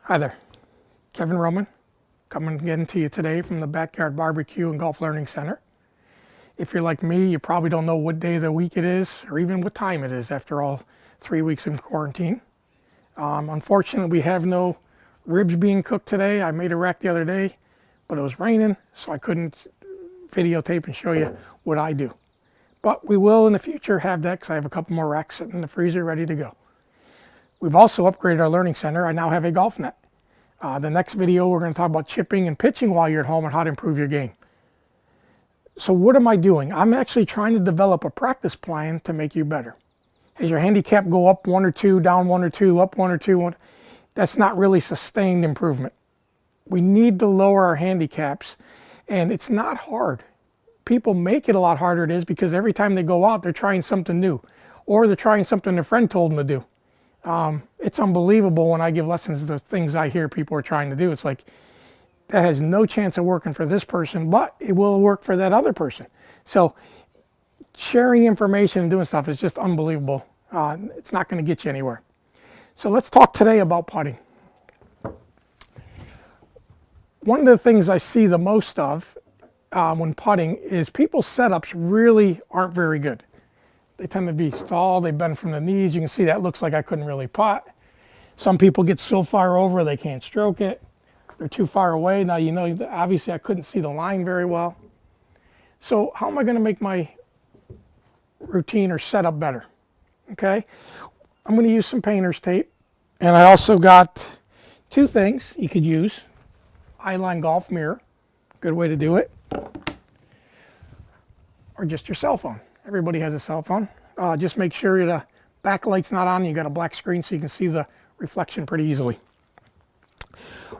Hi there, Kevin Roman, coming again to you today from the Backyard Barbecue and Golf Learning Center. If you're like me, you probably don't know what day of the week it is or even what time it is after all 3 weeks in quarantine. Unfortunately, we have no ribs being cooked today. I made a rack the other day, but it was raining, so I couldn't videotape and show you what I do. But we will in the future have that because I have a couple more racks sitting in the freezer ready to go. We've also upgraded our learning center. I now have a golf net. The next video, we're going to talk about chipping and pitching while you're at home and how to improve your game. So what am I doing? I'm actually trying to develop a practice plan to make you better. As your handicap go up 1 or 2, down 1 or 2, up 1 or 2, that's not really sustained improvement. We need to lower our handicaps, and it's not hard. People make it a lot harder it is because every time they go out, they're trying something new, or they're trying something their friend told them to do. It's unbelievable when I give lessons the things I hear people are trying to do. It's like, that has no chance of working for this person, but it will work for that other person. So sharing information and doing stuff is just unbelievable. It's not going to get you anywhere. So let's talk today about putting. One of the things I see the most of when putting is people's setups really aren't very good. They tend to be stalled, they bend from the knees. You can see that looks like I couldn't really putt. Some people get so far over they can't stroke it. They're too far away. Now, you know, obviously I couldn't see the line very well. So how am I going to make my routine or setup better? Okay, I'm going to use some painter's tape. And I also got 2 things you could use. Eyeline golf mirror, good way to do it. Or just your cell phone. Everybody has a cell phone. Just make sure the backlight's not on. You got a black screen so you can see the reflection pretty easily.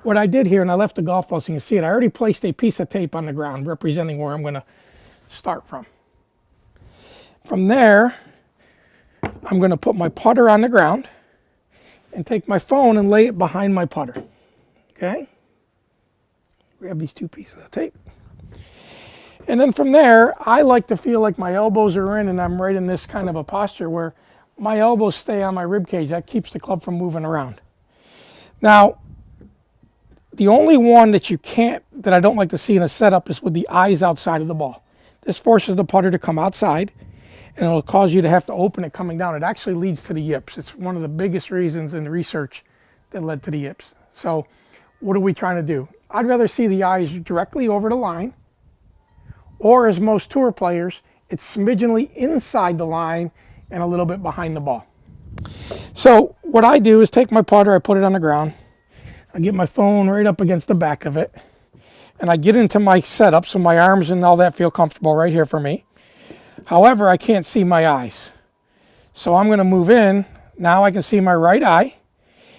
What I did here, and I left the golf ball so you can see it, I already placed a piece of tape on the ground representing where I'm going to start from. From there, I'm going to put my putter on the ground and take my phone and lay it behind my putter. Okay? Grab these 2 pieces of tape. And then from there, I like to feel like my elbows are in and I'm right in this kind of a posture where my elbows stay on my rib cage. That keeps the club from moving around. Now, the only one that I don't like to see in a setup is with the eyes outside of the ball. This forces the putter to come outside and it'll cause you to have to open it coming down. It actually leads to the yips. It's one of the biggest reasons in the research that led to the yips. So what are we trying to do? I'd rather see the eyes directly over the line, or as most tour players, it's smidgenly inside the line and a little bit behind the ball. So what I do is take my putter, I put it on the ground, I get my phone right up against the back of it, and I get into my setup so my arms and all that feel comfortable right here for me. However, I can't see my eyes. So I'm going to move in. Now I can see my right eye,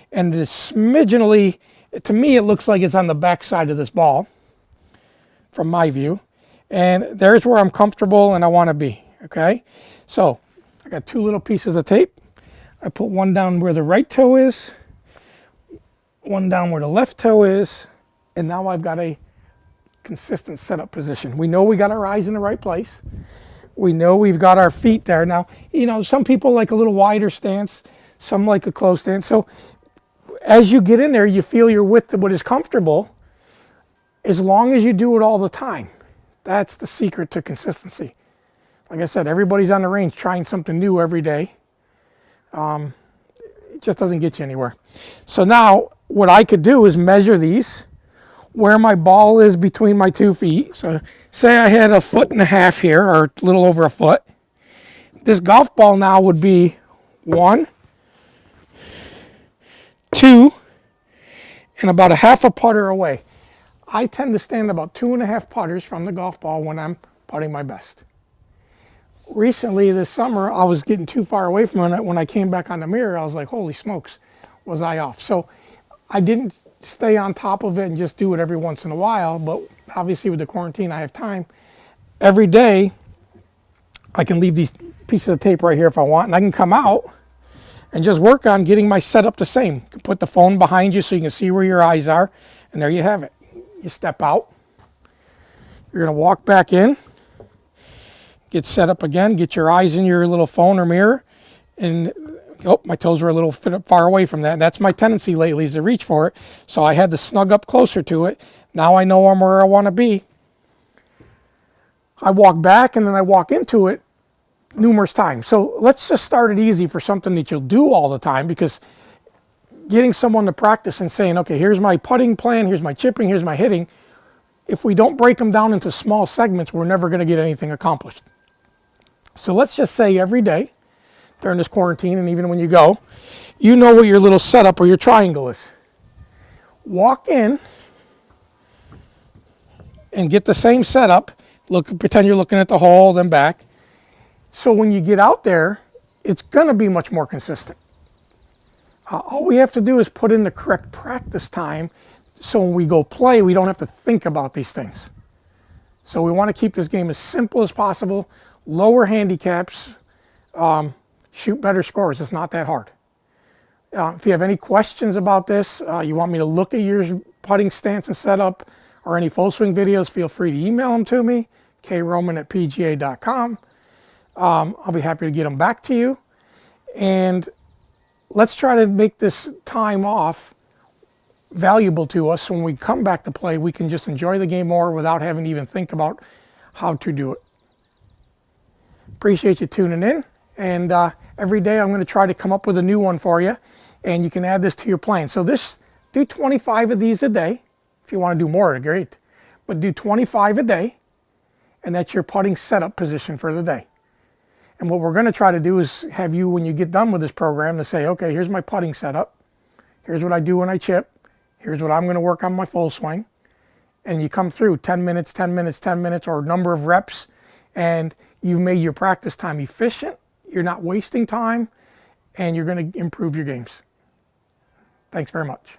and it is smidgenly, to me it looks like it's on the back side of this ball from my view. And there's where I'm comfortable and I want to be, okay? So I got 2 little pieces of tape. I put one down where the right toe is, one down where the left toe is, and now I've got a consistent setup position. We know we got our eyes in the right place. We know we've got our feet there. Now, you know, some people like a little wider stance, some like a close stance. So as you get in there, you feel your width of what is comfortable as long as you do it all the time. That's the secret to consistency. Like I said, everybody's on the range trying something new every day. It just doesn't get you anywhere. So now what I could do is measure these, where my ball is between my 2 feet. So say I had 1.5 feet here, or a little over 1 foot. This golf ball now would be 1, 2, and about a half a putter away. I tend to stand about 2.5 putters from the golf ball when I'm putting my best. Recently this summer, I was getting too far away from it. When I came back on the mirror, I was like, holy smokes, was I off? So I didn't stay on top of it and just do it every once in a while, but obviously with the quarantine, I have time. Every day, I can leave these pieces of tape right here if I want, and I can come out and just work on getting my setup the same. You can put the phone behind you so you can see where your eyes are, and there you have it. You step out, you're going to walk back in, get set up again, get your eyes in your little phone or mirror, and Oh, my toes were a little far away from that. That's my tendency lately, is to reach for it. So I had to snug up closer to it. Now I know I'm where I want to be. I walk back and then I walk into it numerous times. So let's just start it easy for something that you'll do all the time, because getting someone to practice and saying, okay, here's my putting plan, here's my chipping, here's my hitting. If we don't break them down into small segments, we're never going to get anything accomplished. So let's just say every day during this quarantine, and even when you go, you know what your little setup or your triangle is. Walk in and get the same setup. Pretend you're looking at the hole, then back. So when you get out there, it's going to be much more consistent. All we have to do is put in the correct practice time, so when we go play, we don't have to think about these things. So we want to keep this game as simple as possible, lower handicaps, shoot better scores. It's not that hard. If you have any questions about this, you want me to look at your putting stance and setup, or any full swing videos, feel free to email them to me, kroman@pga.com. I'll be happy to get them back to you. And let's try to make this time off valuable to us, so when we come back to play, we can just enjoy the game more without having to even think about how to do it. Appreciate you tuning in, and every day I'm going to try to come up with a new one for you, and you can add this to your plan. So do 25 of these a day. If you want to do more, great, but do 25 a day, and that's your putting setup position for the day. And what we're going to try to do is have you, when you get done with this program, to say, okay, here's my putting setup, here's what I do when I chip, here's what I'm going to work on my full swing. And you come through 10 minutes, 10 minutes, 10 minutes, or number of reps, and you've made your practice time efficient, you're not wasting time, and you're going to improve your games. Thanks very much.